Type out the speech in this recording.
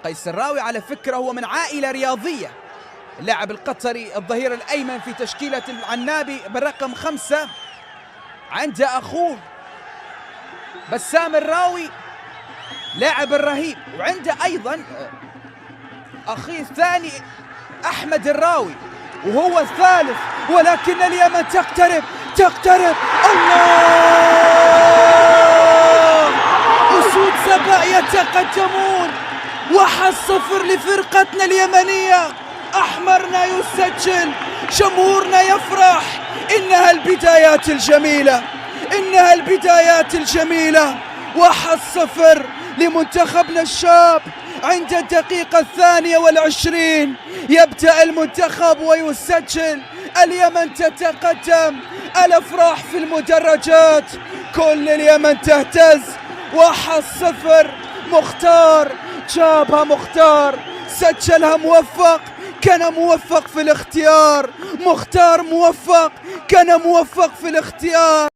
قيس الراوي على فكرة هو من عائلة رياضية، اللاعب القطري الظهير الأيمن في تشكيلة العنابي بالرقم 5. عنده أخوه بسام الراوي لاعب الرهيب، وعنده أيضا أخيه الثاني أحمد الراوي وهو الثالث، ولكن اليمن تقترب. الله! أسود سبع يتقدمون، 1-0 لفرقتنا اليمنية. أحمرنا يسجل، جمهورنا يفرح. إنها البدايات الجميلة. 1-0 لمنتخبنا الشاب عند الدقيقة 22. يبدأ المنتخب ويسجل، اليمن تتقدم، الأفراح في المدرجات، كل اليمن تهتز. 1-0. مختار جابها، مختار سجلها موفق، كان موفق في الاختيار. مختار موفق، كان موفق في الاختيار.